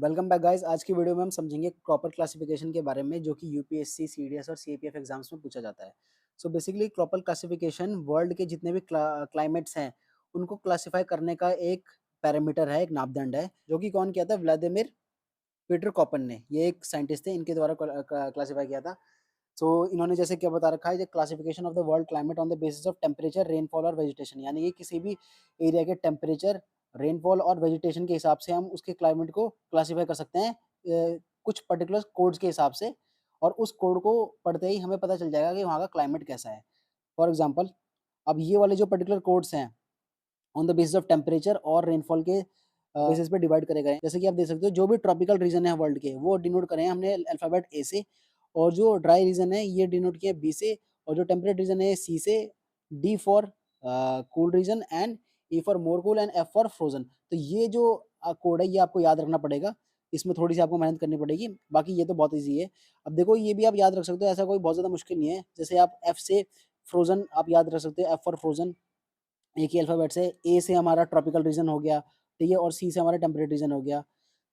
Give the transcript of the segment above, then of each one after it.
Welcome back guys. आज की video में हम समझेंगे क्रॉपर क्लासिफिकेशन के बारे में, जो कि यूपीएससी, सीडीएस और सीएपीएफ एग्जाम्स में पूछा जाता है। So basically cropper classification world के जितने भी क्लाइमेट्स हैं उनको क्लासिफाई करने का एक पैरामीटर है, एक मापदंड है, जो कि कौन किया था? व्लादिमीर पीटर कॉपन ने। ये एक साइंटिस्ट थे, इनके द्वारा क्लासिफाई किया था। इन्होंने जैसे क्या बता रखा है, classification of the world climate on the basis of temperature, rainfall और वेजिटेशन, यानी कि किसी भी एरिया के टेम्परेचर, रेनफॉल और वेजिटेशन के हिसाब से हम उसके क्लाइमेट को क्लासिफाई कर सकते हैं कुछ पर्टिकुलर कोड्स के हिसाब से। और उस कोड को पढ़ते ही हमें पता चल जाएगा कि वहाँ का क्लाइमेट कैसा है। फॉर एग्जाम्पल, अब ये वाले जो पर्टिकुलर कोड्स हैं on the basis of temperature और रेनफॉल के बेसिस पे डिवाइड करे गए हैं। जैसे कि आप देख सकते हो, जो भी ट्रॉपिकल रीजन है वर्ल्ड के, वो डिनोट करे हैं हमने अल्फाबेट ए से, और जो ड्राई रीजन है ये डिनोट किया बी से, और जो टेम्परेट रीजन है सी से, D for cool region, and E for more cool, and F for frozen. तो ये जो कोड है ये आपको याद रखना पड़ेगा। इसमें थोड़ी सी आपको मेहनत करनी पड़ेगी, बाकी ये तो बहुत ईजी है। अब देखो, ये भी आप याद रख सकते हो, ऐसा कोई बहुत ज़्यादा मुश्किल नहीं है। जैसे आप एफ से फ्रोजन आप याद रख सकते हो, एफ फॉर फ्रोजन। एक ही अल्फ़ाबेट से, ए से हमारा ट्रॉपिकल रीजन हो गया, ठीक है, और सी से हमारा टेम्परेट रीजन हो गया।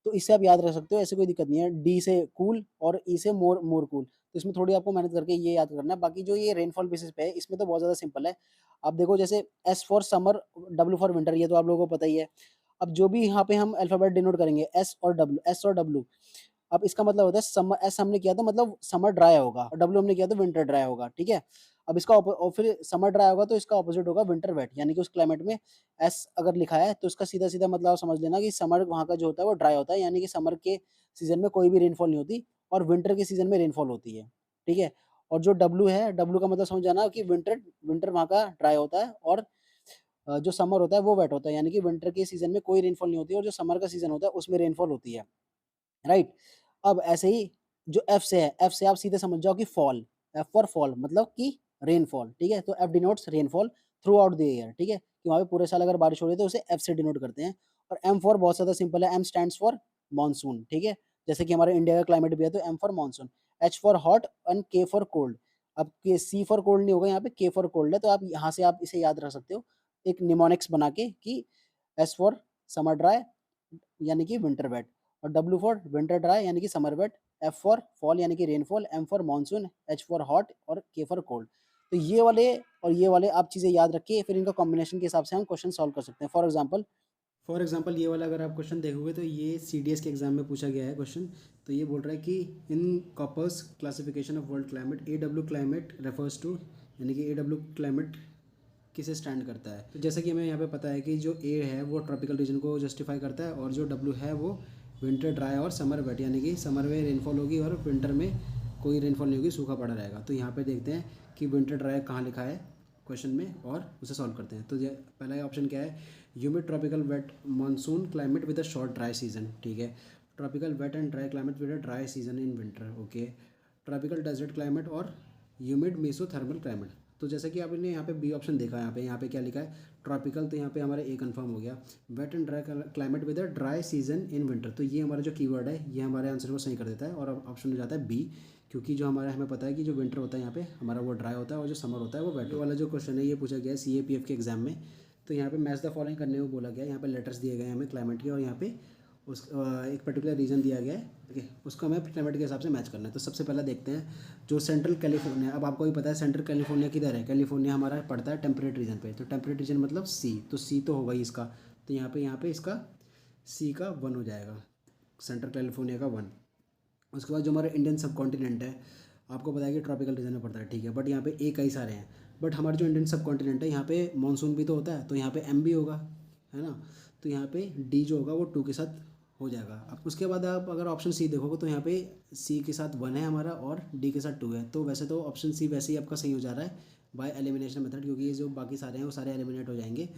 तो इससे आप याद रख सकते हो, ऐसे कोई दिक्कत नहीं है। डी से कूल और ई से मोर मोर कूल। तो इसमें थोड़ी आपको मेहनत करके ये याद करना है। बाकी जो ये रेनफॉल बेसिस पे है, इसमें तो बहुत ज़्यादा सिंपल है। आप देखो, जैसे S for summer, W for winter, ये तो आप लोगों को पता ही है। अब जो भी यहाँ पे हम अल्फ़ाबेट डिनोट करेंगे, एस और डब्ल्यू, अब इसका मतलब होता है समर। एस हमने किया तो मतलब समर ड्राई होगा, और डब्ल्यू हमने किया तो विंटर ड्राई होगा, ठीक है। अब इसका और फिर समर ड्राई होगा तो इसका ऑपोजिट होगा विंटर वेट, यानी कि उस क्लाइमेट में एस अगर लिखा है तो इसका सीधा सीधा मतलब आप समझ लेना कि समर वहाँ का जो होता है वो ड्राई होता है, यानी कि समर के सीजन में कोई भी रेनफॉल नहीं होती, और विंटर के सीजन में रेनफॉल होती है, ठीक है। और जो डब्ल्यू है, डब्ल्यू का मतलब समझ जाना कि विंटर विंटर वहाँ का ड्राई होता है, और जो समर होता है वो वेट होता है, यानी कि विंटर के सीजन में कोई रेनफॉल नहीं होती, और जो समर का सीजन होता है उसमें रेनफॉल होती है, राइट। अब ऐसे ही जो एफ से है, एफ से आप सीधे समझ जाओ कि फॉल, एफ फॉर फॉल मतलब कि रेनफॉल, ठीक है। तो F denotes rainfall through out the year, ठीक है, कि वहाँ पे पूरे साल अगर बारिश हो रही है तो उसे एफ से डिनोट करते हैं। और एम फॉर बहुत ज़्यादा सिंपल है, एम स्टैंड्स फॉर मानसून, ठीक है। जैसे कि हमारे इंडिया का क्लाइमेट भी है तो M for monsoon. H for hot and K for cold. अब के सी फॉर कोल्ड नहीं होगा, यहाँ पे के फॉर कोल्ड है, तो आप यहाँ से आप इसे याद रख सकते हो एक निमोनिक्स बना के, कि एस फॉर समर ड्राई यानी कि विंटर वेट, और डब्ल्यू फॉर विंटर ड्राई यानी कि summer wet, F for fall यानी कि rainfall, M for monsoon, H for hot और के फॉर कोल्ड। तो ये वाले और ये वाले आप चीज़ें याद रखिए, फिर इनका कॉम्बिनेशन के हिसाब से हम क्वेश्चन सॉल्व कर सकते हैं। फॉर एग्जांपल ये वाला अगर आप क्वेश्चन देखोगे तो ये सीडीएस के एग्जाम में पूछा गया है क्वेश्चन। तो ये बोल रहा है कि in Koppen's classification of world climate, A W climate refers to, यानी कि ए डब्ल्यू क्लाइमेट किसे स्टैंड करता है। तो जैसा कि हमें यहाँ पे पता है कि जो ए है वो ट्रॉपिकल रीजन को जस्टिफाई करता है, और जो डब्ल्यू है वो विंटर ड्राई और समर वेट, यानी कि समर में रेनफॉल होगी और विंटर में कोई रेनफॉल नहीं होगी, सूखा पड़ा रहेगा। तो यहाँ पे देखते हैं कि विंटर ड्राई कहाँ लिखा है क्वेश्चन में, और उसे सॉल्व करते हैं। तो पहला ऑप्शन क्या है? Humid tropical wet monsoon climate with a short dry season, ठीक है। Tropical wet and dry climate with a dry season in winter, okay. Tropical desert climate और ह्यूमिड मेसोथर्मल क्लाइमेट। तो जैसे कि आपने यहाँ पे बी ऑप्शन देखा, यहाँ पे क्या लिखा है? ट्रॉपिकल, तो यहाँ पे हमारा ए कंफर्म हो गया। Wet and dry climate with a dry season in winter, तो ये हमारा जो कीवर्ड है ये हमारे आंसर को सही कर देता है, और ऑप्शन हो जाता है बी। क्योंकि जो हमारा हमें पता है कि जो विंटर होता है यहाँ पे हमारा वो ड्राई होता है, और जो समर होता है वो वेट वाला जो क्वेश्चन है ये पूछा गया है सीएपीएफ के एग्जाम में। तो यहाँ पे मैच द फॉलोइंग करने को बोला गया है। यहाँ पे लेटर्स दिए गए हैं हमें क्लाइमेट के, और यहाँ पे उस एक पर्टिकुलर रीजन दिया गया है, ठीक है, उसको हमें क्लाइमेट के हिसाब से मैच करना है। तो सबसे पहला देखते हैं जो सेंट्रल कैलिफोर्निया। अब आपको भी पता है सेंट्रल कैलिफोर्निया किधर है? कैलिफोर्निया हमारा पड़ता है टेम्परेट रीजन पे, तो टेम्परेट रीजन मतलब सी, तो सी तो होगा ही इसका। तो यहाँ पे इसका सी का 1 हो जाएगा, सेंट्रल कैलिफोर्निया का 1। उसके बाद जो हमारा इंडियन सब कॉन्टिनेंट है, आपको पता है कि ट्रॉपिकल रीजन में पड़ता है, ठीक है, बट यहाँ पे ए कई सारे हैं। बट हमारे जो इंडियन सब कॉन्टिनेंट है यहाँ पे मानसून भी तो होता है, तो यहाँ पे एम भी होगा, है ना। तो यहाँ पे डी जो होगा वो 2 के साथ हो जाएगा। अब उसके बाद आप अगर ऑप्शन सी देखोगे तो यहाँ पे सी के साथ 1 है हमारा, और डी के साथ 2 है। तो वैसे तो ऑप्शन सी वैसे ही आपका सही हो जा रहा है बाय एलिमिनेशन मेथड, क्योंकि ये जो बाकी सारे हैं वो सारे एलिमिनेट हो जाएंगे।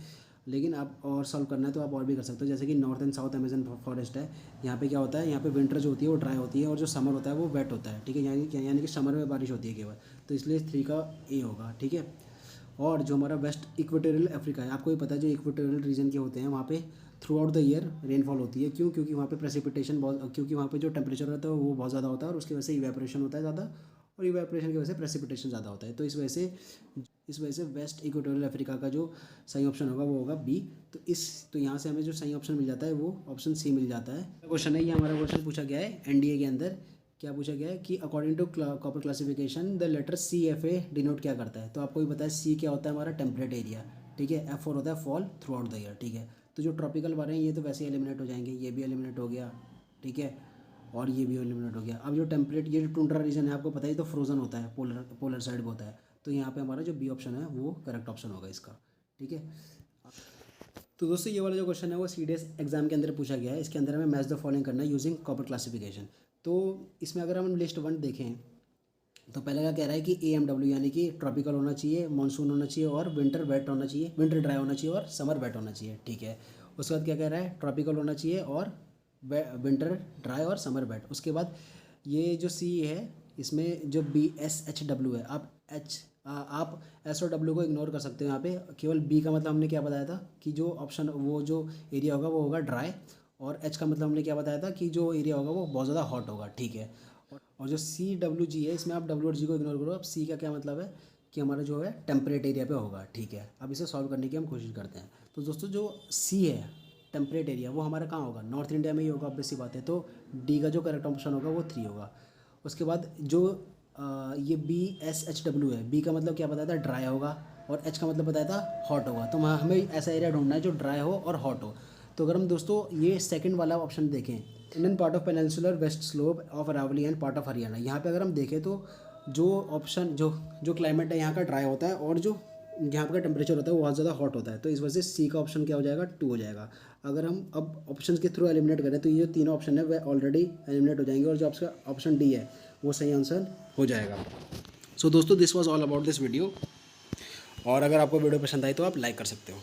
लेकिन आप और सॉल्व करना है तो आप और भी कर सकते हो। जैसे कि north and south Amazon forest है, यहाँ पे क्या होता है? यहाँ पे विंटर जो होती है वो ड्राई होती है, और जो समर होता है वो वेट होता है, ठीक है, यानी कि समर में बारिश होती है केवल। तो इसलिए 3 का ए होगा, ठीक है। और जो हमारा वेस्ट इक्वेटोरियल अफ्रीका है, आपको भी पता है जो इक्वेटोरियल रीजन के होते हैं वहाँ पे through out the year rainfall होती है। क्यों? क्योंकि वहाँ पे प्रेसिपिटेशन बहुत, क्योंकि वहाँ पे जो टेम्परेचर होता है वो बहुत ज़्यादा होता है, और उसकी वजह से इवेपोरेशन होता है ज़्यादा, और इवेपोरेशन की वजह से प्रेसिपिटेशन ज़्यादा होता है। तो इस वजह से इस वजह से वेस्ट इक्वेटोरियल अफ्रीका का जो सही ऑप्शन होगा वो होगा बी। तो यहाँ से हमें जो सही ऑप्शन मिल जाता है वो ऑप्शन सी मिल जाता है। क्वेश्चन है, ये हमारा क्वेश्चन पूछा गया है एनडीए के अंदर। क्या पूछा गया है कि according to Koppen classification the letter C F A denote क्या करता है। तो आपको भी पता है सी क्या होता है, हमारा टेम्परेट एरिया, ठीक है। F4 होता है fall through out the year, ठीक है। तो जो ट्रॉपिकल वाले हैं ये तो वैसे ही एलिमिनेट हो जाएंगे, ये भी एलिमिनेट हो गया, ठीक है, और ये भी एलिमिनेट हो गया। अब जो टेम्परेट, ये जो टुंड्रा रीजन है आपको पता ही, तो फ्रोजन होता है, पोलर साइड होता है। तो यहाँ पे हमारा जो बी ऑप्शन है वो करेक्ट ऑप्शन होगा इसका, ठीक है। तो दोस्तों ये वाला जो क्वेश्चन है वो सीडीएस एग्जाम के अंदर पूछा गया है। इसके अंदर हमें मैच द फॉलोइंग करना है यूजिंग कॉपर क्लासिफिकेशन। तो इसमें अगर हम लिस्ट 1 देखें तो पहले का कह रहा है कि AMW यानी कि ट्रॉपिकल होना चाहिए, मानसून होना चाहिए और विंटर वेट होना चाहिए, विंटर ड्राई होना चाहिए और समर वेट होना चाहिए, ठीक है। उसके बाद क्या कह रहा है, ट्रॉपिकल होना चाहिए और विंटर ड्राई और समर वेट। उसके बाद ये जो सी है इसमें जो BSHW है, आप एस और डब्ल्यू को इग्नोर कर सकते हो यहाँ पे। केवल बी का मतलब हमने क्या बताया था कि जो ऑप्शन वो जो एरिया होगा वो होगा ड्राई, और एच का मतलब हमने क्या बताया था कि जो एरिया होगा वो बहुत ज़्यादा हॉट होगा, ठीक है। और जो CWG है इसमें आप डब्ल्यू और जी को इग्नोर करो। अब सी का क्या मतलब है कि हमारा जो है टेम्परेट एरिया पे होगा, ठीक है। अब इसे सॉल्व करने की हम कोशिश करते हैं। तो दोस्तों जो सी है टेम्परेट एरिया वो हमारा कहाँ होगा, नॉर्थ इंडिया में ही होगा, ऑब्वियस सी बात है। तो डी का जो करेक्ट ऑप्शन होगा वो 3 होगा। उसके बाद जो ये BSHW है, बी का मतलब क्या बताया था, ड्राई होगा, और एच का मतलब बताया था हॉट होगा। तो हमें ऐसा एरिया ढूंढना है जो ड्राई हो और हॉट हो। तो अगर हम दोस्तों ये सेकंड वाला ऑप्शन देखें, Indian part of peninsular west slope of Aravalli and part of Haryana, यहाँ पे अगर हम देखें तो जो ऑप्शन जो क्लाइमेट है यहाँ का ड्राई होता है, और जो यहाँ पे का टेम्परेचर होता है वो बहुत ज़्यादा हॉट होता है। तो इस वजह से सी का ऑप्शन क्या हो जाएगा, 2 हो जाएगा। अगर हम अब ऑप्शन के थ्रू एलिमिनेट करें तो ये जो तीनों ऑप्शन है वह ऑलरेडी एलिमिनेट हो जाएंगे, और जो आपका ऑप्शन डी है वो सही आंसर हो जाएगा। सो दोस्तों this was all about this video, और अगर आपको वीडियो पसंद आई तो आप लाइक कर सकते हो।